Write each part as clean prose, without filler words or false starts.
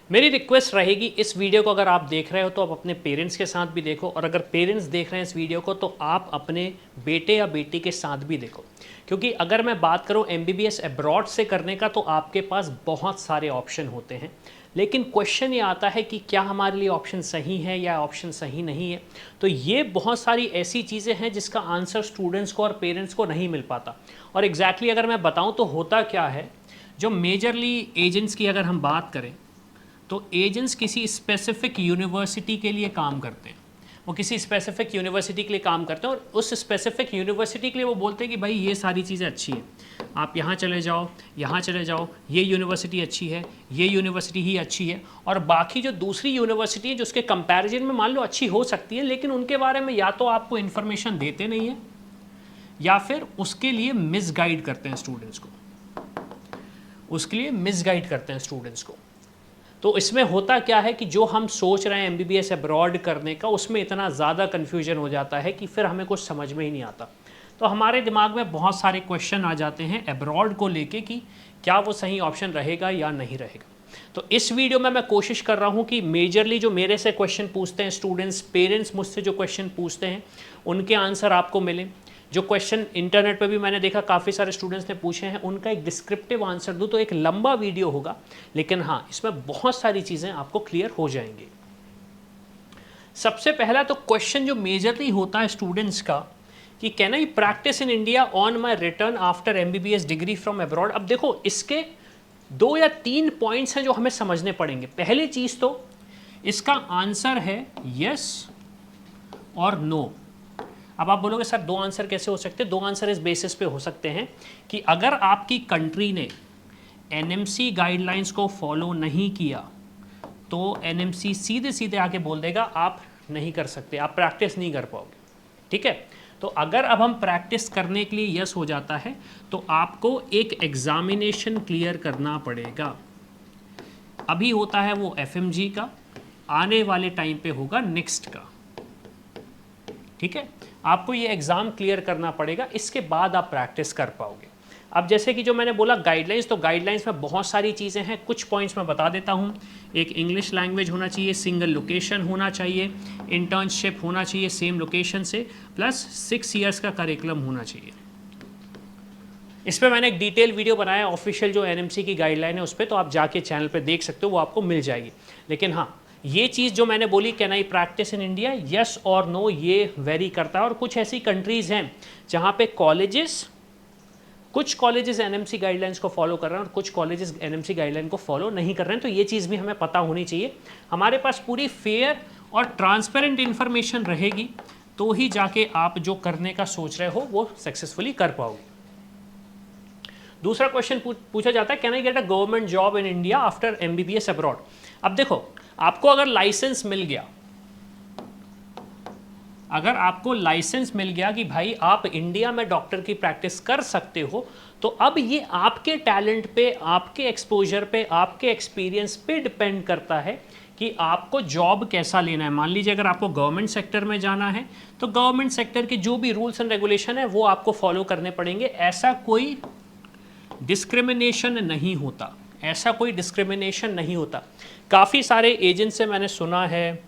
मेरी रिक्वेस्ट रहेगी, इस वीडियो को अगर आप देख रहे हो तो आप अपने पेरेंट्स के साथ भी देखो, और अगर पेरेंट्स देख रहे हैं इस वीडियो को तो आप अपने बेटे या बेटी के साथ भी देखो। क्योंकि अगर मैं बात करूं MBBS अब्रॉड से करने का तो आपके पास बहुत सारे ऑप्शन होते हैं, लेकिन क्वेश्चन ये आता है कि क्या हमारे लिए ऑप्शन सही है या ऑप्शन सही नहीं है। तो ये बहुत सारी ऐसी चीज़ें हैं जिसका आंसर स्टूडेंट्स को और पेरेंट्स को नहीं मिल पाता। और एग्जैक्टली अगर मैं बताऊँ तो होता क्या है, जो मेजरली एजेंट्स की अगर हम बात करें तो एजेंट्स किसी स्पेसिफिक यूनिवर्सिटी के लिए काम करते हैं। वो किसी स्पेसिफिक यूनिवर्सिटी के लिए काम करते हैं और उस स्पेसिफिक यूनिवर्सिटी के लिए वो बोलते हैं कि भाई ये सारी चीज़ें अच्छी हैं, आप यहाँ चले जाओ, यहाँ चले जाओ, ये यूनिवर्सिटी अच्छी है, ये यूनिवर्सिटी ही अच्छी है। और बाकी जो दूसरी यूनिवर्सिटी है जो उसके कंपैरिजन में मान लो अच्छी हो सकती है, लेकिन उनके बारे में या तो आपको इन्फॉर्मेशन देते नहीं है या फिर उसके लिए मिसगाइड करते हैं स्टूडेंट्स को, उसके लिए मिसगाइड करते हैं स्टूडेंट्स को। तो इसमें होता क्या है कि जो हम सोच रहे हैं MBBS अब्रॉड करने का, उसमें इतना ज़्यादा कन्फ्यूजन हो जाता है कि फिर हमें कुछ समझ में ही नहीं आता। तो हमारे दिमाग में बहुत सारे क्वेश्चन आ जाते हैं अब्रॉड को लेके कि क्या वो सही ऑप्शन रहेगा या नहीं रहेगा। तो इस वीडियो में मैं कोशिश कर रहा हूँ कि मेजरली जो मेरे से क्वेश्चन पूछते हैं स्टूडेंट्स, पेरेंट्स मुझसे जो क्वेश्चन पूछते हैं उनके आंसर आपको मिले। जो क्वेश्चन इंटरनेट पे भी मैंने देखा काफ़ी सारे स्टूडेंट्स ने पूछे हैं, उनका एक डिस्क्रिप्टिव आंसर दूँ तो एक लंबा वीडियो होगा, लेकिन हाँ इसमें बहुत सारी चीज़ें आपको क्लियर हो जाएंगी। सबसे पहला तो क्वेश्चन जो मेजरली होता है स्टूडेंट्स का कि can I practice in India on my return after MBBS degree from abroad. अब देखो इसके 2 या 3 पॉइंट्स हैं जो हमें समझने पड़ेंगे। पहली चीज़ तो इसका आंसर है यस और नो। अब आप बोलोगे सर 2 आंसर कैसे हो सकते हैं? 2 आंसर इस बेसिस पे हो सकते हैं कि अगर आपकी कंट्री ने NMC गाइडलाइंस को फॉलो नहीं किया तो NMC सीधे सीधे आके बोल देगा आप नहीं कर सकते, आप प्रैक्टिस नहीं कर पाओगे। ठीक है, तो अगर अब हम प्रैक्टिस करने के लिए यस हो जाता है तो आपको एक एग्जामिनेशन क्लियर करना पड़ेगा। अभी होता है वो FMG का, आने वाले टाइम पे होगा नेक्स्ट का। ठीक है, आपको ये एग्ज़ाम क्लियर करना पड़ेगा, इसके बाद आप प्रैक्टिस कर पाओगे। अब जैसे कि जो मैंने बोला गाइडलाइंस, तो गाइडलाइंस में बहुत सारी चीज़ें हैं, कुछ पॉइंट्स मैं बता देता हूँ। एक इंग्लिश लैंग्वेज होना चाहिए, सिंगल लोकेशन होना चाहिए, इंटर्नशिप होना चाहिए सेम लोकेशन से, प्लस 6 ईयर्स का करिकुलम होना चाहिए। इस पर मैंने एक डिटेल वीडियो बनाया ऑफिशियल जो NMC की गाइडलाइन है उस पर, तो आप जाके चैनल पर देख सकते हो, वो आपको मिल जाएगी। लेकिन हाँ, ये चीज़ जो मैंने बोली can I practice in India, yes और नो, ये वेरी करता है। और कुछ ऐसी कंट्रीज़ हैं जहाँ पे कुछ कॉलेजेस NMC गाइडलाइंस को फॉलो कर रहे हैं और कुछ कॉलेजेस NMC गाइडलाइन को फॉलो नहीं कर रहे हैं। तो ये चीज़ भी हमें पता होनी चाहिए। हमारे पास पूरी फेयर और ट्रांसपेरेंट इन्फॉर्मेशन रहेगी तो ही जाके आप जो करने का सोच रहे हो वो सक्सेसफुली कर पाओगे। दूसरा क्वेश्चन पूछा जाता है can I get a government job in India after MBBS abroad. अब देखो, आपको अगर लाइसेंस मिल गया, अगर आपको लाइसेंस मिल गया कि भाई आप इंडिया में डॉक्टर की प्रैक्टिस कर सकते हो, तो अब ये आपके टैलेंट पे, आपके एक्सपोजर पे, आपके एक्सपीरियंस पे डिपेंड करता है कि आपको जॉब कैसा लेना है। मान लीजिए अगर आपको गवर्नमेंट सेक्टर में जाना है तो गवर्नमेंट सेक्टर के जो भी रूल्स एंड रेगुलेशन है वो आपको फॉलो करने पड़ेंगे। ऐसा कोई डिस्क्रिमिनेशन नहीं होता, ऐसा कोई डिस्क्रिमिनेशन नहीं होता। काफ़ी सारे एजेंट से मैंने सुना है,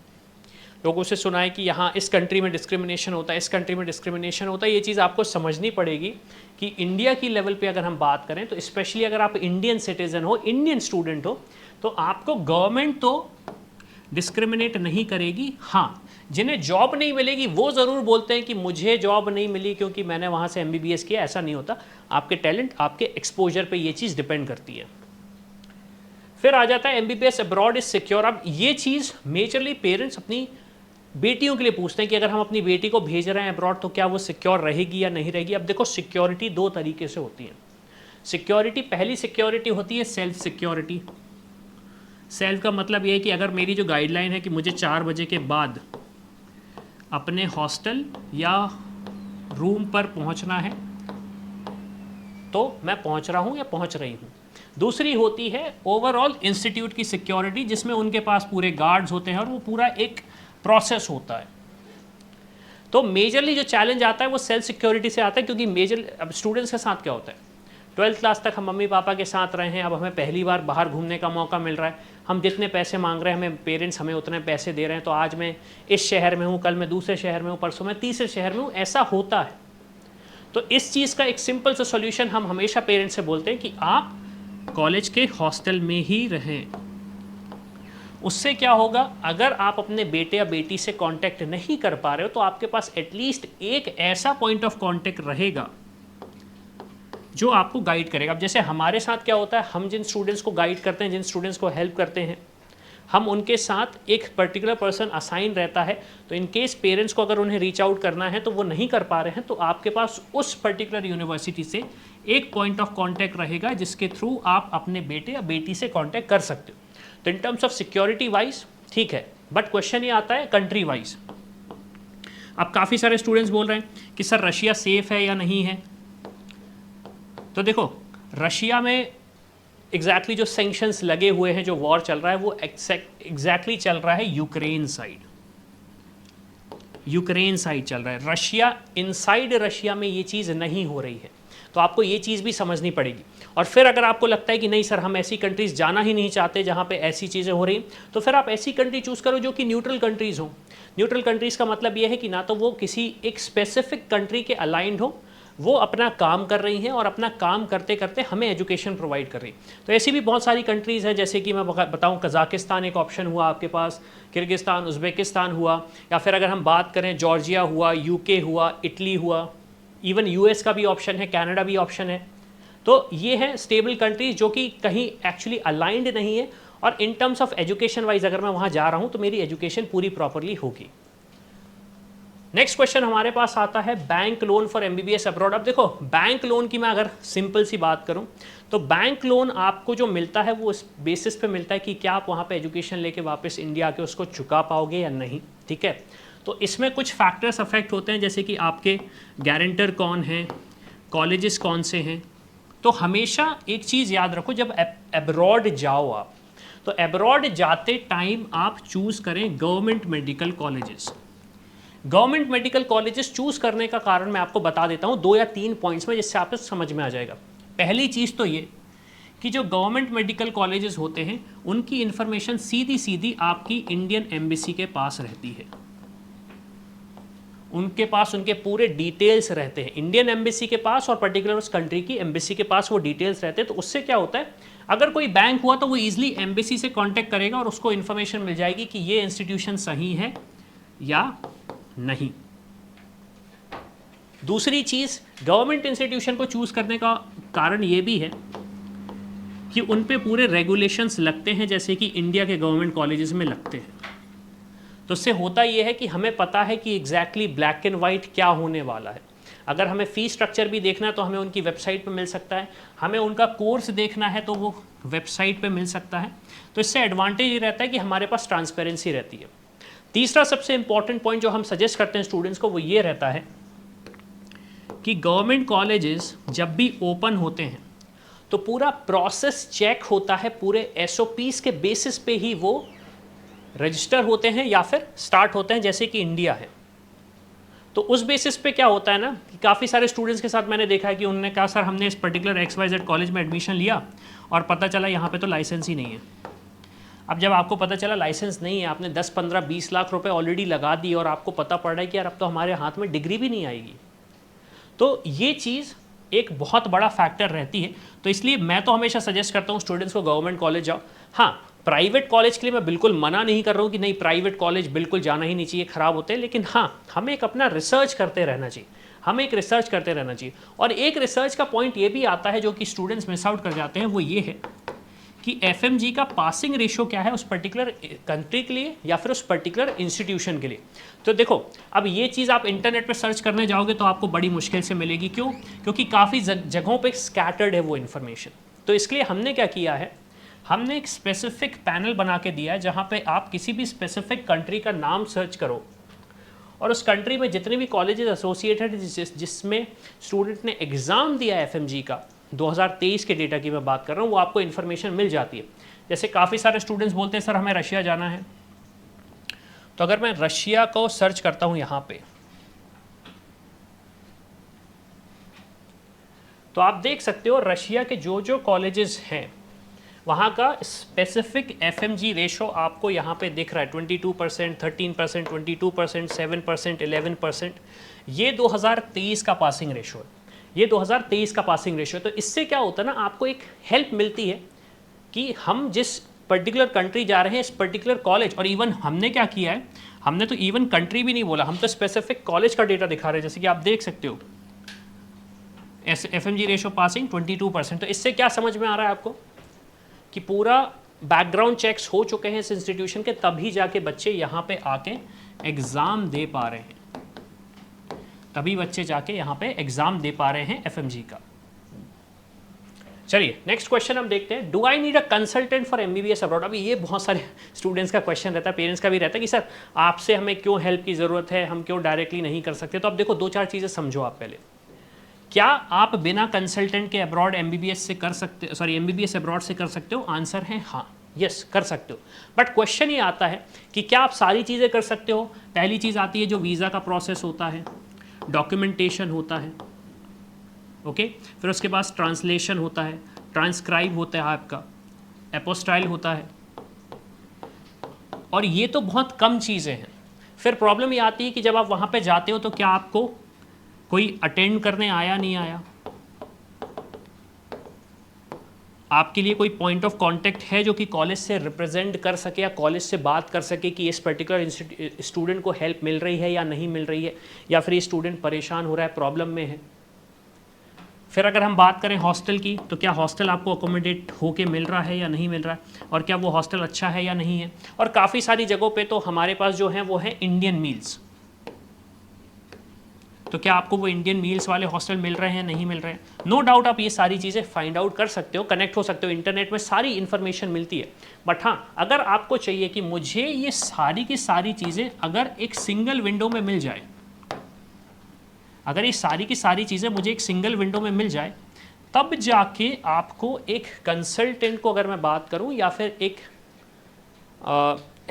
लोगों से सुना है कि यहाँ इस कंट्री में डिस्क्रिमिनेशन होता है, इस कंट्री में डिस्क्रिमिनेशन होता है। ये चीज़ आपको समझनी पड़ेगी कि इंडिया की लेवल पे अगर हम बात करें तो स्पेशली अगर आप इंडियन सिटीज़न हो, इंडियन स्टूडेंट हो, तो आपको गवर्नमेंट तो डिस्क्रिमिनेट नहीं करेगी। हाँ, जिन्हें जॉब नहीं मिलेगी वो ज़रूर बोलते हैं कि मुझे जॉब नहीं मिली क्योंकि मैंने वहाँ से MBBS किया। ऐसा नहीं होता, आपके टैलेंट, आपके एक्सपोजर पे ये चीज़ डिपेंड करती है। फिर आ जाता है MBBS अब्रॉड इज सिक्योर। अब ये चीज़ मेजरली पेरेंट्स अपनी बेटियों के लिए पूछते हैं कि अगर हम अपनी बेटी को भेज रहे हैं अब्रॉड तो क्या वो सिक्योर रहेगी या नहीं रहेगी। अब देखो, सिक्योरिटी 2 तरीके से होती है। सिक्योरिटी, पहली सिक्योरिटी होती है सेल्फ सिक्योरिटी। सेल्फ का मतलब ये है कि अगर मेरी जो गाइडलाइन है कि मुझे 4 बजे के बाद अपने हॉस्टल या रूम पर पहुंचना है तो मैं पहुंच रहा हूं या पहुंच रही हूं। दूसरी होती है ओवरऑल इंस्टीट्यूट की सिक्योरिटी, जिसमें उनके पास पूरे गार्ड्स होते हैं और वो पूरा एक प्रोसेस होता है। तो मेजरली जो चैलेंज आता है वो सेल्फ सिक्योरिटी से आता है, क्योंकि अब स्टूडेंट्स के साथ क्या होता है, 12th क्लास तक हम मम्मी पापा के साथ रहे हैं, अब हमें पहली बार बाहर घूमने का मौका मिल रहा है, हम जितने पैसे मांग रहे हैं हमें पेरेंट्स हमें उतने पैसे दे रहे हैं, तो आज मैं इस शहर में हूँ, कल मैं दूसरे शहर में हूँ, परसों मैं तीसरे शहर में हूँ, ऐसा होता है। तो इस चीज़ का एक सिंपल सा सॉल्यूशन हम हमेशा पेरेंट्स से बोलते हैं कि आप कॉलेज के हॉस्टल में ही रहें। उससे क्या होगा, अगर आप अपने बेटे या बेटी से कांटेक्ट नहीं कर पा रहे हो तो आपके पास एटलीस्ट एक ऐसा पॉइंट ऑफ कांटेक्ट रहेगा जो आपको गाइड करेगा। अब जैसे हमारे साथ क्या होता है, हम जिन स्टूडेंट्स को गाइड करते हैं, जिन स्टूडेंट्स को हेल्प करते हैं, हम उनके साथ एक पर्टिकुलर पर्सन असाइन रहता है, तो इन केस पेरेंट्स को अगर उन्हें रीच आउट करना है तो वो नहीं कर पा रहे हैं, तो आपके पास उस पर्टिकुलर यूनिवर्सिटी से एक पॉइंट ऑफ कांटेक्ट रहेगा जिसके थ्रू आप अपने बेटे या बेटी से कांटेक्ट कर सकते हो। तो in terms of security wise ठीक है, बट क्वेश्चन ये आता है कंट्री वाइज। अब काफ़ी सारे स्टूडेंट्स बोल रहे हैं कि सर रशिया सेफ है या नहीं है। तो देखो, रशिया में एग्जैक्टली जो सैंक्शंस लगे हुए हैं, जो वॉर चल रहा है, वो एग्जैक्टली चल रहा है यूक्रेन साइड। यूक्रेन साइड चल रहा है, रशिया इनसाइड रशिया में ये चीज़ नहीं हो रही है। तो आपको ये चीज़ भी समझनी पड़ेगी। और फिर अगर आपको लगता है कि नहीं सर हम ऐसी कंट्रीज़ जाना ही नहीं चाहते जहाँ पे ऐसी चीज़ें हो रही, तो फिर आप ऐसी कंट्री चूज़ करो जो कि न्यूट्रल कंट्रीज़ हो। न्यूट्रल कंट्रीज़ का मतलब ये है कि ना तो वो किसी एक स्पेसिफिक कंट्री के अलाइंड हो, वो अपना काम कर रही हैं और अपना काम करते करते हमें एजुकेशन प्रोवाइड कर रही। तो ऐसी भी बहुत सारी कंट्रीज़ हैं, जैसे कि मैं बताऊं, कज़ाकिस्तान एक ऑप्शन हुआ आपके पास, किर्गिस्तान, उज़्बेकिस्तान हुआ, या फिर अगर हम बात करें जॉर्जिया हुआ, यूके हुआ, इटली हुआ, इवन यूएस का भी ऑप्शन है, कनाडा भी ऑप्शन है। तो ये है स्टेबल कंट्रीज जो कि कहीं एक्चुअली अलाइंड नहीं है, और in terms of education wise अगर मैं वहाँ जा रहा हूँ तो मेरी एजुकेशन पूरी प्रॉपरली होगी। नेक्स्ट क्वेश्चन हमारे पास आता है bank loan for MBBS abroad. अब देखो, बैंक लोन की मैं अगर सिंपल सी बात करूं तो बैंक लोन आपको जो मिलता है वो इस बेसिस पे मिलता है कि क्या आप वहां पे एजुकेशन लेके वापस इंडिया आके उसको चुका पाओगे या नहीं, ठीक है। तो इसमें कुछ फैक्टर्स अफेक्ट होते हैं, जैसे कि आपके गारंटर कौन हैं, कॉलेजेस कौन से हैं। तो हमेशा एक चीज़ याद रखो, जब एब्रॉड जाओ आप, तो एब्रॉड जाते टाइम आप चूज़ करें government medical colleges. Government medical colleges choose करने का कारण मैं आपको बता देता हूं 2 या 3 पॉइंट्स में, जिससे आपको समझ में आ जाएगा। पहली चीज़ तो ये कि जो गवर्नमेंट मेडिकल कॉलेजेस होते हैं उनकी इंफॉर्मेशन सीधी सीधी आपकी इंडियन एम्बेसी के पास रहती है। उनके पास उनके पूरे डिटेल्स रहते हैं, इंडियन एम्बेसी के पास और पर्टिकुलर उस कंट्री की एम्बेसी के पास वो डिटेल्स रहते हैं। तो उससे क्या होता है, अगर कोई बैंक हुआ तो वो ईजिली एम्बेसी से कांटेक्ट करेगा और उसको इन्फॉर्मेशन मिल जाएगी कि ये इंस्टीट्यूशन सही है या नहीं। दूसरी चीज़, गवर्नमेंट इंस्टीट्यूशन को चूज़ करने का कारण ये भी है कि उन पे पूरे रेगुलेशंस लगते हैं, जैसे कि इंडिया के गवर्नमेंट कॉलेजेस में लगते हैं। तो उससे होता ये है कि हमें पता है कि एग्जैक्टली ब्लैक एंड वाइट क्या होने वाला है। अगर हमें फ़ीस स्ट्रक्चर भी देखना है तो हमें उनकी वेबसाइट पे मिल सकता है, हमें उनका कोर्स देखना है तो वो वेबसाइट पे मिल सकता है। तो इससे एडवांटेज ये रहता है कि हमारे पास ट्रांसपेरेंसी रहती है। तीसरा सबसे इंपॉर्टेंट पॉइंट जो हम सजेस्ट करते हैं स्टूडेंट्स को वो ये रहता है कि गवर्नमेंट कॉलेजेस जब भी ओपन होते हैं तो पूरा प्रोसेस चेक होता है, पूरे एसओपीस के बेसिस पे ही वो रजिस्टर होते हैं या फिर स्टार्ट होते हैं, जैसे कि इंडिया है। तो उस बेसिस पे क्या होता है ना कि काफ़ी सारे स्टूडेंट्स के साथ मैंने देखा है कि उन्होंने कहा सर हमने इस पर्टिकुलर XYZ कॉलेज में एडमिशन लिया और पता चला यहाँ पे तो लाइसेंस ही नहीं है। अब जब आपको पता चला लाइसेंस नहीं है, आपने 10, 15, 20 लाख रुपए ऑलरेडी लगा दिए और आपको पता पड़ रहा है कि यार अब तो हमारे हाथ में डिग्री भी नहीं आएगी, तो ये चीज़ एक बहुत बड़ा फैक्टर रहती है। तो इसलिए मैं तो हमेशा सजेस्ट करता हूँ स्टूडेंट्स को गवर्नमेंट कॉलेज जाओ। हाँ, प्राइवेट कॉलेज के लिए मैं बिल्कुल मना नहीं कर रहा हूँ कि नहीं प्राइवेट कॉलेज बिल्कुल जाना ही नहीं चाहिए, ख़राब होते हैं, लेकिन हाँ हमें एक अपना रिसर्च करते रहना चाहिए, हमें एक रिसर्च करते रहना चाहिए। और एक रिसर्च का पॉइंट ये भी आता है जो कि स्टूडेंट्स मिस आउट कर जाते हैं, वो ये है कि FMG का पासिंग रेशियो क्या है उस पर्टिकुलर कंट्री के लिए या फिर उस पर्टिकुलर इंस्टीट्यूशन के लिए। तो देखो, अब ये चीज़ आप इंटरनेट पे सर्च करने जाओगे तो आपको बड़ी मुश्किल से मिलेगी। क्यों? क्योंकि काफ़ी जगहों पे स्कैटर्ड है वो इन्फॉर्मेशन। तो इसके लिए हमने क्या किया है, हमने एक स्पेसिफिक पैनल बना के दिया है जहाँ पे आप किसी भी स्पेसिफिक कंट्री का नाम सर्च करो और उस कंट्री में जितने भी कॉलेजेस एसोसिएटेड जिसमें स्टूडेंट ने एग्ज़ाम दिया है FMG का, 2023 के डेटा की मैं बात कर रहा हूँ, वो आपको इन्फॉर्मेशन मिल जाती है। जैसे काफ़ी सारे स्टूडेंट्स बोलते हैं सर हमें रशिया जाना है, तो अगर मैं रशिया को सर्च करता हूँ यहाँ पे, तो आप देख सकते हो रशिया के जो जो कॉलेजेस हैं वहाँ का स्पेसिफिक FMG रेशो आपको यहाँ पे दिख रहा है 22%, 13%, 22%, 7%, 11%। ये 2023 का पासिंग रेशो है, ये 2023 का पासिंग रेशो है। तो इससे क्या होता है ना, आपको एक हेल्प मिलती है कि हम जिस पर्टिकुलर कंट्री जा रहे हैं, इस पर्टिकुलर कॉलेज, और इवन हमने क्या किया है, हमने तो इवन कंट्री भी नहीं बोला, हम तो स्पेसिफिक कॉलेज का डेटा दिखा रहे हैं। जैसे कि आप देख सकते हो FMG रेशो पासिंग 22%। तो इससे क्या समझ में आ रहा है आपको कि पूरा बैकग्राउंड चेक्स हो चुके हैं इस इंस्टीट्यूशन के, तभी जाके बच्चे यहाँ पे आके एग्ज़ाम दे पा रहे हैं, तभी बच्चे जाके यहाँ पे एग्ज़ाम दे पा रहे हैं FMG का। चलिए नेक्स्ट क्वेश्चन हम देखते हैं, do I need a consultant for MBBS abroad. अभी ये बहुत सारे स्टूडेंट्स का क्वेश्चन रहता है, पेरेंट्स का भी रहता है कि सर आपसे हमें क्यों हेल्प की ज़रूरत है, हम क्यों डायरेक्टली नहीं कर सकते। तो अब देखो 2-4 चीज़ें समझो आप पहले। क्या आप बिना कंसल्टेंट के अब्रॉड MBBS से कर सकते, MBBS अब्रॉड से कर सकते हो? आंसर है हाँ, यस कर सकते हो। बट क्वेश्चन ये आता है कि क्या आप सारी चीज़ें कर सकते हो। पहली चीज़ आती है जो वीज़ा का प्रोसेस होता है, डॉक्यूमेंटेशन होता है, ओके, फिर उसके बाद ट्रांसलेशन होता है, ट्रांसक्राइब होता है, आपका एपोस्टाइल होता है, और ये तो बहुत कम चीज़ें हैं। फिर प्रॉब्लम ये आती है कि जब आप वहाँ पे जाते हो तो क्या आपको कोई अटेंड करने आया नहीं आया, आपके लिए कोई पॉइंट ऑफ कांटेक्ट है जो कि कॉलेज से रिप्रेजेंट कर सके या कॉलेज से बात कर सके कि इस पर्टिकुलर स्टूडेंट को हेल्प मिल रही है या नहीं मिल रही है, या फिर ये स्टूडेंट परेशान हो रहा है, प्रॉब्लम में है। फिर अगर हम बात करें हॉस्टल की, तो क्या हॉस्टल आपको अकोमोडेट होके मिल रहा है या नहीं मिल रहा है, और क्या वो हॉस्टल अच्छा है या नहीं है। और काफ़ी सारी जगहों पे तो हमारे पास जो है वो है इंडियन मील्स, तो क्या आपको वो इंडियन मील्स वाले हॉस्टल मिल रहे हैं, नहीं मिल रहे हैं। नो डाउट आप ये सारी चीज़ें फाइंड आउट कर सकते हो, कनेक्ट हो सकते हो, इंटरनेट में सारी इन्फॉर्मेशन मिलती है। बट हाँ, अगर आपको चाहिए कि मुझे ये सारी की सारी चीज़ें अगर एक सिंगल विंडो में मिल जाए, अगर ये सारी की सारी चीज़ें मुझे एक सिंगल विंडो में मिल जाए, तब जाके आपको एक कंसल्टेंट को, अगर मैं बात करूं, या फिर एक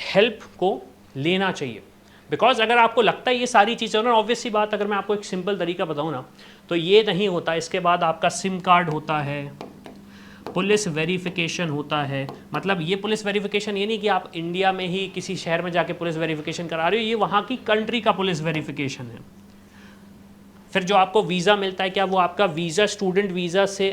हेल्प को लेना चाहिए। बिकॉज अगर आपको लगता है ये सारी चीज़ें ना, ऑब्वियस सी बात, अगर मैं आपको एक सिंपल तरीका बताऊं ना, तो ये नहीं होता। इसके बाद आपका सिम कार्ड होता है, पुलिस वेरिफिकेशन होता है। मतलब ये पुलिस वेरिफिकेशन ये नहीं कि आप इंडिया में ही किसी शहर में जाके पुलिस वेरिफिकेशन करा रहे हो, ये वहाँ की कंट्री का पुलिस वेरिफिकेशन है। फिर जो आपको वीज़ा मिलता है, क्या वो आपका वीज़ा स्टूडेंट वीज़ा से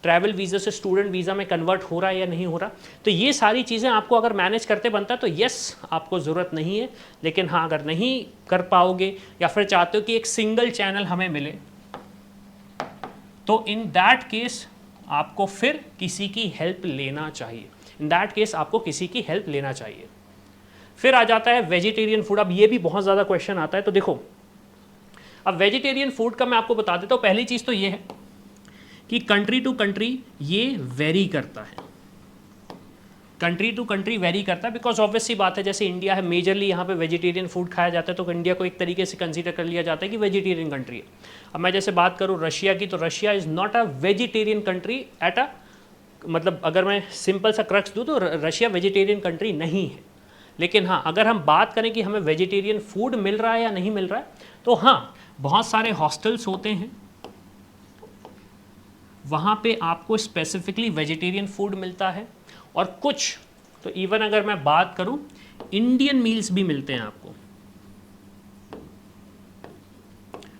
ट्रैवल वीज़ा से स्टूडेंट वीज़ा में कन्वर्ट हो रहा है या नहीं हो रहा। तो ये सारी चीज़ें आपको अगर मैनेज करते बनता है तो यस आपको ज़रूरत नहीं है। लेकिन हाँ, अगर नहीं कर पाओगे या फिर चाहते हो कि एक सिंगल चैनल हमें मिले, तो इन दैट केस आपको फिर किसी की हेल्प लेना चाहिए। फिर आ जाता है वेजिटेरियन फूड। अब ये भी बहुत ज़्यादा क्वेश्चन आता है। तो देखो, अब वेजिटेरियन फूड का मैं आपको बता देता हूँ। पहली चीज़ तो ये है कि कंट्री टू कंट्री ये वेरी करता है, बिकॉज ऑब्वियस सी बात है, जैसे इंडिया है, मेजरली यहाँ पे वेजिटेरियन फूड खाया जाता है, तो इंडिया को एक तरीके से कंसीडर कर लिया जाता है कि वेजिटेरियन कंट्री है। अब मैं जैसे बात करूँ रशिया की, तो Russia is not a vegetarian country मतलब अगर मैं सिंपल सा क्रक्स दूँ तो रशिया वेजिटेरियन कंट्री नहीं है। लेकिन हाँ, अगर हम बात करें कि हमें वेजिटेरियन फूड मिल रहा है या नहीं मिल रहा है, तो हाँ, बहुत सारे हॉस्टल्स होते हैं, वहाँ पे आपको स्पेसिफिकली वेजिटेरियन फूड मिलता है, और कुछ तो इवन अगर मैं बात करूँ इंडियन मील्स भी मिलते हैं आपको।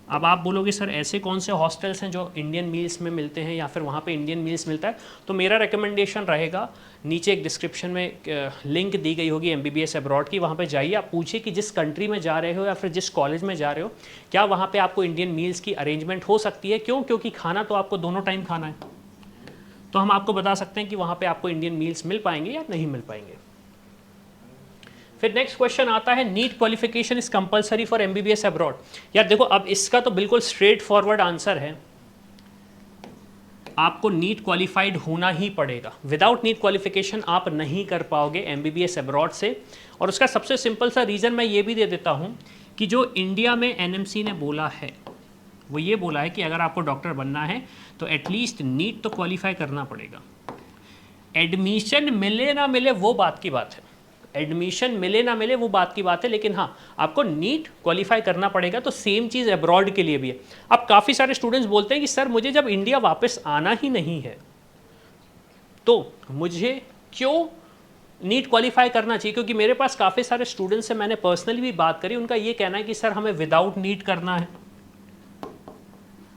अब आप बोलोगे सर ऐसे कौन से हॉस्टल्स हैं जो इंडियन मील्स में मिलते हैं या फिर वहाँ पे इंडियन मील्स मिलता है। तो मेरा रिकमेंडेशन रहेगा, नीचे एक डिस्क्रिप्शन में लिंक दी गई होगी MBBS अब्रॉड की, वहाँ पे जाइए, आप पूछिए कि जिस कंट्री में जा रहे हो या फिर जिस कॉलेज में जा रहे हो, क्या वहाँ पे आपको इंडियन मील्स की अरेंजमेंट हो सकती है। क्यों? क्योंकि खाना तो आपको दोनों टाइम खाना है, तो हम आपको बता सकते हैं कि वहाँ पर आपको इंडियन मील्स मिल पाएंगे या नहीं मिल पाएंगे। फिर नेक्स्ट क्वेश्चन आता है, NEET qualification is compulsory for MBBS abroad. यार देखो, अब इसका तो बिल्कुल स्ट्रेट फॉरवर्ड आंसर है, आपको नीट क्वालिफाइड होना ही पड़ेगा। विदाउट नीट क्वालिफिकेशन आप नहीं कर पाओगे MBBS अब्रॉड से। और उसका सबसे सिंपल सा रीज़न मैं ये भी दे देता हूँ कि जो इंडिया में NMC ने बोला है, वो ये बोला है कि अगर आपको डॉक्टर बनना है तो एटलीस्ट नीट तो क्वालिफाई करना पड़ेगा। एडमिशन मिले ना मिले वो बात की बात है, एडमिशन मिले ना मिले वो बात की बात है, लेकिन हाँ आपको नीट क्वालिफाई करना पड़ेगा। तो सेम चीज़ अब्रॉड के लिए भी है। अब काफ़ी सारे स्टूडेंट्स बोलते हैं कि सर मुझे जब इंडिया वापस आना ही नहीं है तो मुझे क्यों नीट क्वालिफाई करना चाहिए? क्योंकि मेरे पास काफ़ी सारे स्टूडेंट्स से मैंने पर्सनली भी बात करी, उनका ये कहना है कि सर हमें विदाउट नीट करना है,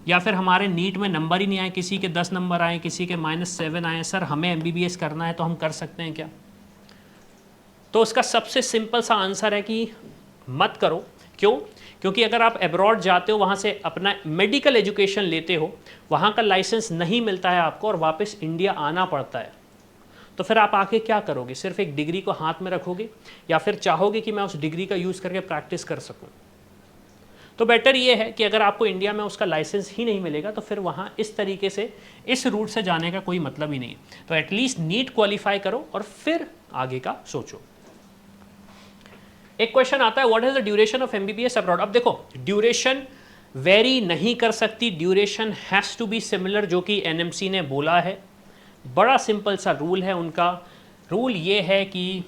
या फिर हमारे नीट में नंबर ही नहीं आए, किसी के 10 नंबर आए, किसी के -7 आए, सर हमें MBBS करना है तो हम कर सकते हैं क्या? तो उसका सबसे सिंपल सा आंसर है कि मत करो। क्यों? क्योंकि अगर आप अब्रॉड जाते हो, वहाँ से अपना मेडिकल एजुकेशन लेते हो, वहाँ का लाइसेंस नहीं मिलता है आपको और वापस इंडिया आना पड़ता है, तो फिर आप आके क्या करोगे? सिर्फ एक डिग्री को हाथ में रखोगे या फिर चाहोगे कि मैं उस डिग्री का यूज़ करके प्रैक्टिस कर सकूं? तो बेटर ये है कि अगर आपको इंडिया में उसका लाइसेंस ही नहीं मिलेगा तो फिर वहाँ इस तरीके से इस रूट से जाने का कोई मतलब ही नहीं है। तो एटलीस्ट नीट क्वालिफाई करो और फिर आगे का सोचो। एक क्वेश्चन आता है, what is the duration of MBBS abroad? अब देखो, ड्यूरेशन वेरी नहीं कर सकती, duration has to be similar, जो कि NMC ने बोला है। बड़ा सिंपल सा रूल है उनका। रूल ये है कि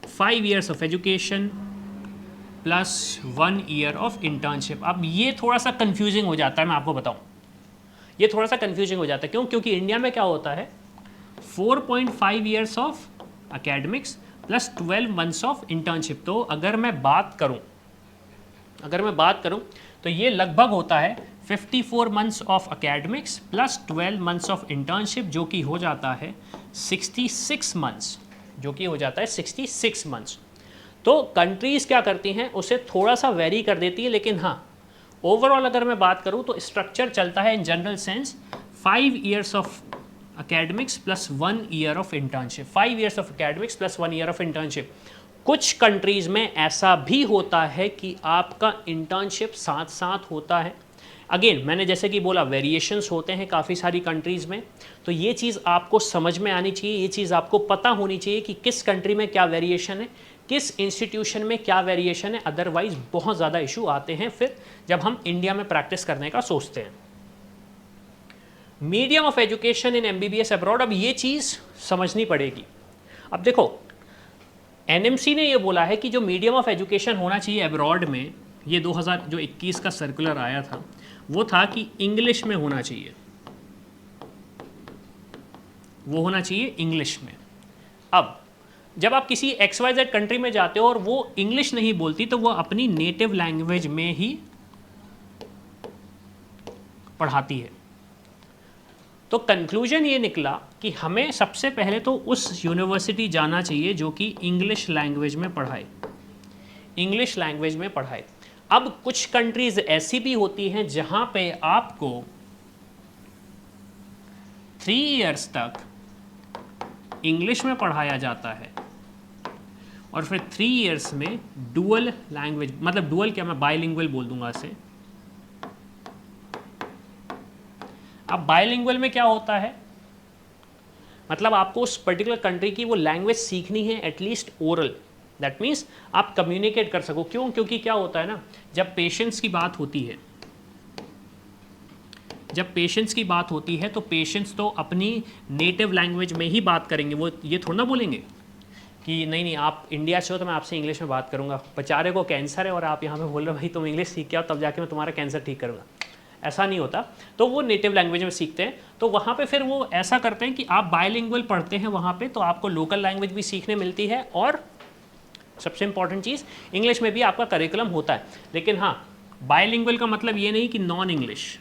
5 years of education plus 1 year of internship. अब ये थोड़ा सा कंफ्यूजिंग हो जाता है, मैं आपको बताऊं, ये थोड़ा सा कंफ्यूजिंग हो जाता है। क्यों? क्योंकि इंडिया में क्या होता है, 4.5 years of academics plus 12 months of internship. तो अगर मैं बात करूं तो ये लगभग होता है 54 months of academics plus 12 months of internship, जो कि हो जाता है 66 months। तो कंट्रीज़ क्या करती हैं, उसे थोड़ा सा वेरी कर देती है, लेकिन हाँ ओवरऑल अगर मैं बात करूं तो स्ट्रक्चर चलता है in general sense 5 years of academics plus 1 year of internship. 5 years of academics plus 1 year of internship. कुछ कंट्रीज़ में ऐसा भी होता है कि आपका इंटर्नशिप साथ साथ होता है। अगेन मैंने जैसे कि बोला, वेरिएशंस होते हैं काफ़ी सारी कंट्रीज़ में, तो ये चीज़ आपको समझ में आनी चाहिए, ये चीज़ आपको पता होनी चाहिए कि किस कंट्री में क्या वेरिएशन है, किस इंस्टीट्यूशन में क्या वेरिएशन है। अदरवाइज बहुत ज़्यादा इशू आते हैं फिर जब हम इंडिया में प्रैक्टिस करने का सोचते हैं। Medium of education in MBBS abroad, अब ये चीज़ समझनी पड़ेगी। अब देखो, NMC ने ये बोला है कि जो मीडियम ऑफ एजुकेशन होना चाहिए अब्रॉड में, ये 2021 का सर्कुलर आया था, वो था कि इंग्लिश में होना चाहिए, वो होना चाहिए इंग्लिश में। अब जब आप किसी XYZ कंट्री में जाते हो और वो इंग्लिश नहीं बोलती, तो वो अपनी नेटिव लैंग्वेज में ही पढ़ाती है। तो कंक्लूजन ये निकला कि हमें सबसे पहले तो उस यूनिवर्सिटी जाना चाहिए जो कि इंग्लिश लैंग्वेज में पढ़ाए। अब कुछ कंट्रीज ऐसी भी होती हैं जहां पे आपको 3 years तक इंग्लिश में पढ़ाया जाता है और फिर 3 years में डुअल लैंग्वेज, मतलब डुअल क्या, मैं बाइलिंगुअल बोल दूंगा इसे। अब बाइलिंगुअल में क्या होता है, मतलब आपको उस पर्टिकुलर कंट्री की वो लैंग्वेज सीखनी है, एटलीस्ट ओरल। दैट मीन्स आप कम्युनिकेट कर सको। क्यों? क्योंकि क्या होता है ना, जब पेशेंट्स की बात होती है तो पेशेंट्स तो अपनी नेटिव लैंग्वेज में ही बात करेंगे। वो ये थोड़ा ना बोलेंगे कि नहीं आप इंडिया से हो तो मैं आपसे इंग्लिश में बात करूंगा। बेचारे को कैंसर है और आप यहाँ पे बोल रहे हो भाई तुम इंग्लिश सीख के आओ तब जाके मैं तुम्हारा कैंसर ठीक करूँगा। ऐसा नहीं होता। तो वो नेटिव लैंग्वेज में सीखते हैं। तो वहाँ पे फिर वो ऐसा करते हैं कि आप बायलिंगुअल पढ़ते हैं वहाँ पे, तो आपको लोकल लैंग्वेज भी सीखने मिलती है और सबसे इंपॉर्टेंट चीज़ इंग्लिश में भी आपका करिकुलम होता है। लेकिन हाँ, बायलिंगुअल का मतलब ये नहीं कि non English,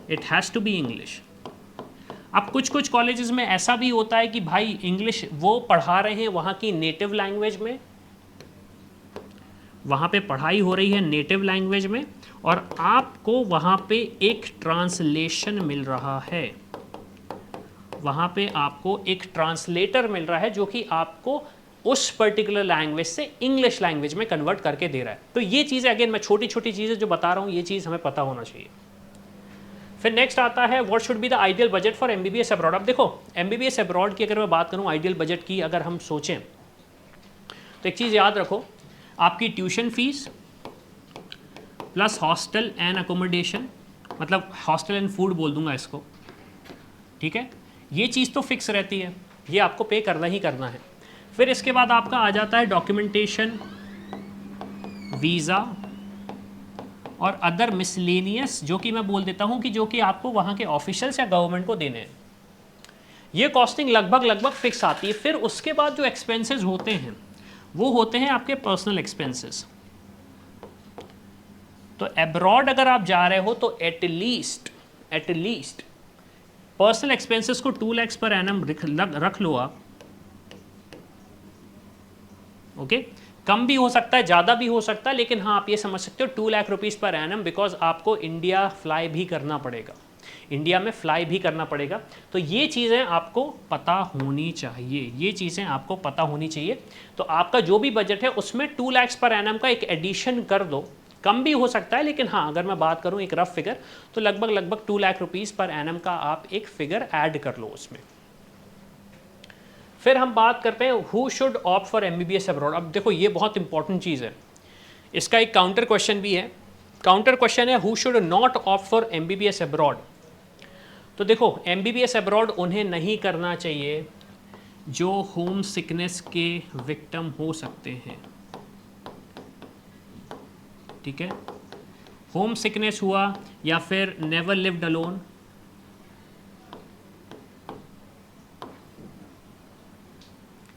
it has to be English. अब कुछ कॉलेजेस में ऐसा भी होता है कि भाई इंग्लिश वो पढ़ा रहे हैं वहाँ की नेटिव लैंग्वेज में, वहाँ पे पढ़ाई हो रही है नेटिव लैंग्वेज में और आपको वहाँ पे एक ट्रांसलेशन मिल रहा है, वहाँ पे आपको एक ट्रांसलेटर मिल रहा है जो कि आपको उस पर्टिकुलर लैंग्वेज से इंग्लिश लैंग्वेज में कन्वर्ट करके दे रहा है। तो ये चीज़ें अगेन मैं छोटी छोटी चीज़ें जो बता रहा हूँ, ये चीज़ हमें पता होना चाहिए। फिर नेक्स्ट आता है what should be the ideal budget for MBBS abroad. अब देखो MBBS अब्रॉड की अगर मैं बात करूँ आइडियल बजट की, अगर हम सोचें तो एक चीज़ याद रखो, आपकी tuition fees plus hostel and accommodation, मतलब हॉस्टल एंड फूड बोल दूंगा इसको, ठीक है, ये चीज़ तो फिक्स रहती है, ये आपको पे करना ही करना है। फिर इसके बाद आपका आ जाता है डॉक्यूमेंटेशन, वीज़ा और अदर मिसलेनियस, जो कि मैं बोल देता हूँ कि जो कि आपको वहाँ के ऑफिशियल्स या गवर्नमेंट को देने हैं। ये कॉस्टिंग लगभग फिक्स आती है। फिर उसके बाद जो एक्सपेंसेस होते हैं वो होते हैं आपके पर्सनल एक्सपेंसेस। तो एब्रॉड अगर आप जा रहे हो तो एटलीस्ट पर्सनल एक्सपेंसेस को 2 लाख पर एनम रख लो आप। ओके, कम भी हो सकता है, ज़्यादा भी हो सकता है, लेकिन हाँ आप ये समझ सकते हो 2 lakh rupees per annum, because आपको इंडिया फ्लाई भी करना पड़ेगा, इंडिया में फ्लाई भी करना पड़ेगा। तो ये चीज़ें आपको पता होनी चाहिए, ये चीज़ें आपको पता होनी चाहिए। तो आपका जो भी बजट है उसमें 2 लाख पर एनम का एक एडिशन कर दो, कम भी हो सकता है, लेकिन हाँ अगर मैं बात करूँ एक रफ फिगर तो लगभग 2 लाख रुपीज़ पर एनम का आप एक फिगर ऐड कर लो उसमें। फिर हम बात करते हैं who should opt for MBBS abroad. अब देखो ये बहुत इंपॉर्टेंट चीज़ है, इसका एक काउंटर क्वेश्चन भी है। काउंटर क्वेश्चन है who should not opt for MBBS abroad. तो देखो MBBS अब्रॉड उन्हें नहीं करना चाहिए जो होम सिकनेस के विक्टिम हो सकते हैं, ठीक है। होम सिकनेस हुआ या फिर नेवर लिव्ड अलोन,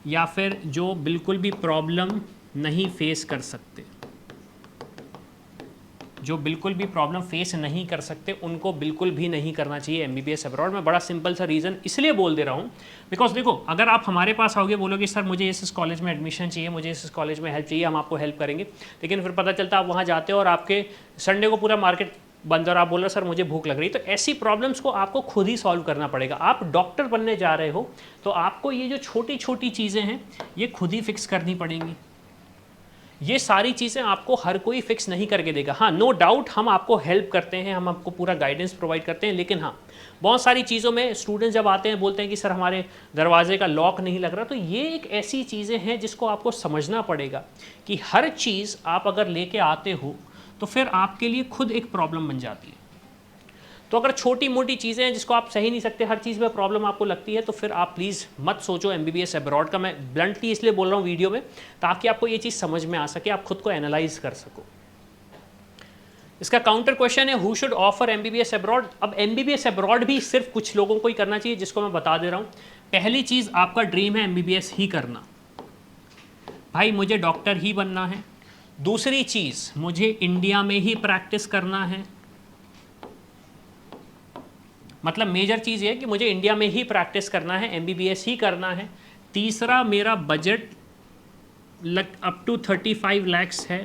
या फिर जो बिल्कुल भी प्रॉब्लम नहीं फेस कर सकते, जो बिल्कुल भी प्रॉब्लम फेस नहीं कर सकते, उनको बिल्कुल भी नहीं करना चाहिए MBBS अब्रॉड। मैं बड़ा सिंपल सा रीज़न इसलिए बोल दे रहा हूँ बिकॉज देखो अगर आप हमारे पास आओगे बोलोगे सर मुझे इस कॉलेज में एडमिशन चाहिए, मुझे इस कॉलेज में हेल्प चाहिए, हम आपको हेल्प करेंगे, लेकिन फिर पता चलता आप वहाँ जाते हो और आपके संडे को पूरा मार्केट बंद और आप बोल रहे सर मुझे भूख लग रही। तो ऐसी प्रॉब्लम्स को आपको खुद ही सॉल्व करना पड़ेगा। आप डॉक्टर बनने जा रहे हो तो आपको ये जो छोटी छोटी चीज़ें हैं ये खुद ही फिक्स करनी पड़ेंगी। ये सारी चीज़ें आपको हर कोई फिक्स नहीं करके देगा। हाँ नो डाउट हम आपको हेल्प करते हैं, हम आपको पूरा गाइडेंस प्रोवाइड करते हैं, लेकिन हाँ बहुत सारी चीज़ों में स्टूडेंट्स जब आते हैं बोलते हैं कि सर हमारे दरवाजे का लॉक नहीं लग रहा। तो ये एक ऐसी चीज़ें हैं जिसको आपको समझना पड़ेगा कि हर चीज़ आप अगर लेके आते हो तो फिर आपके लिए खुद एक प्रॉब्लम बन जाती है। तो अगर छोटी मोटी चीज़ें हैं जिसको आप सही नहीं सकते, हर चीज़ में प्रॉब्लम आपको लगती है, तो फिर आप प्लीज़ मत सोचो MBBS अब्रॉड का। मैं ब्लंटली इसलिए बोल रहा हूँ वीडियो में ताकि आपको ये चीज़ समझ में आ सके, आप खुद को एनालाइज कर सको। इसका काउंटर क्वेश्चन है who should offer MBBS abroad. अब MBBS अब्रॉड भी सिर्फ कुछ लोगों को ही करना चाहिए, जिसको मैं बता दे रहा हूँ। पहली चीज़ आपका ड्रीम है MBBS ही करना, भाई मुझे डॉक्टर ही बनना है। दूसरी चीज़ मुझे इंडिया में ही प्रैक्टिस करना है, मतलब मेजर चीज़ ये है कि मुझे इंडिया में ही प्रैक्टिस करना है, MBBS ही करना है। तीसरा मेरा बजट अप टू 35 लाख है,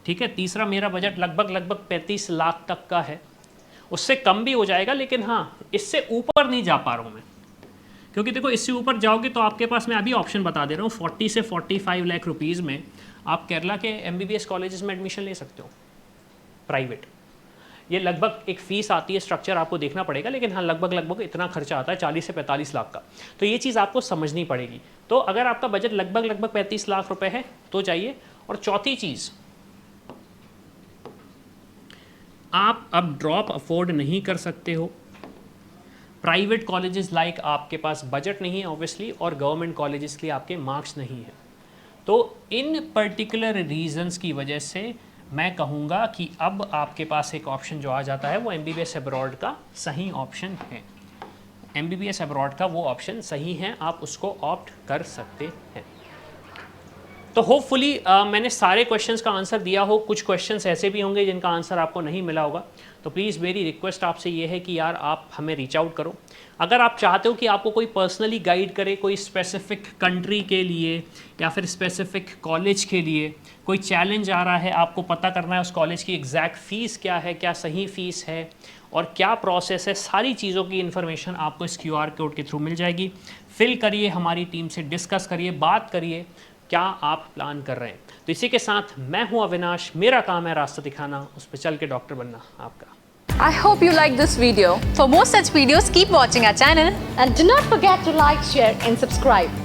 ठीक है। तीसरा मेरा बजट लगभग 35 लाख तक का है, उससे कम भी हो जाएगा, लेकिन हाँ इससे ऊपर नहीं जा पा रहा हूँ मैं, क्योंकि देखो इससे ऊपर जाओगे तो आपके पास मैं अभी ऑप्शन बता दे रहा हूँ 40 से 45 लाख रुपीज़ में आप केरला के MBBS कॉलेजेस में एडमिशन ले सकते हो प्राइवेट। ये लगभग एक फ़ीस आती है, स्ट्रक्चर आपको देखना पड़ेगा, लेकिन हाँ लगभग इतना खर्चा आता है 40 से 45 लाख का। तो ये चीज़ आपको समझनी पड़ेगी। तो अगर आपका बजट लगभग 35 लाख रुपए है तो चाहिए। और चौथी चीज़, आप अब ड्रॉप अफोर्ड नहीं कर सकते हो। प्राइवेट कॉलेजेस लाइक आपके पास बजट नहीं है ऑब्वियसली, और गवर्नमेंट कॉलेजेस के लिए आपके मार्क्स नहीं है। तो इन पर्टिकुलर रीजंस की वजह से मैं कहूँगा कि अब आपके पास एक ऑप्शन जो आ जाता है वो MBBS अब्रॉड का सही ऑप्शन है। MBBS अब्रॉड का वो ऑप्शन सही है, आप उसको ऑप्ट कर सकते हैं। तो होपफुली मैंने सारे क्वेश्चंस का आंसर दिया हो। कुछ क्वेश्चंस ऐसे भी होंगे जिनका आंसर आपको नहीं मिला होगा, तो प्लीज़ मेरी रिक्वेस्ट आपसे ये है कि यार आप हमें रीच आउट करो। अगर आप चाहते हो कि आपको कोई पर्सनली गाइड करे, कोई स्पेसिफिक कंट्री के लिए या फिर स्पेसिफिक कॉलेज के लिए कोई चैलेंज आ रहा है, आपको पता करना है उस कॉलेज की एग्जैक्ट फ़ीस क्या है, क्या सही फ़ीस है और क्या प्रोसेस है, सारी चीज़ों की इन्फॉर्मेशन आपको इस QR कोड के थ्रू मिल जाएगी। फिल करिए, हमारी टीम से डिस्कस करिए, बात करिए क्या आप प्लान कर रहे हैं। तो इसी के साथ मैं हूं अविनाश, मेरा काम है रास्ता दिखाना, उस पर चल के डॉक्टर बनना आपका। I hope you like this video. For more such videos, keep watching our channel and do not forget to like, share and subscribe.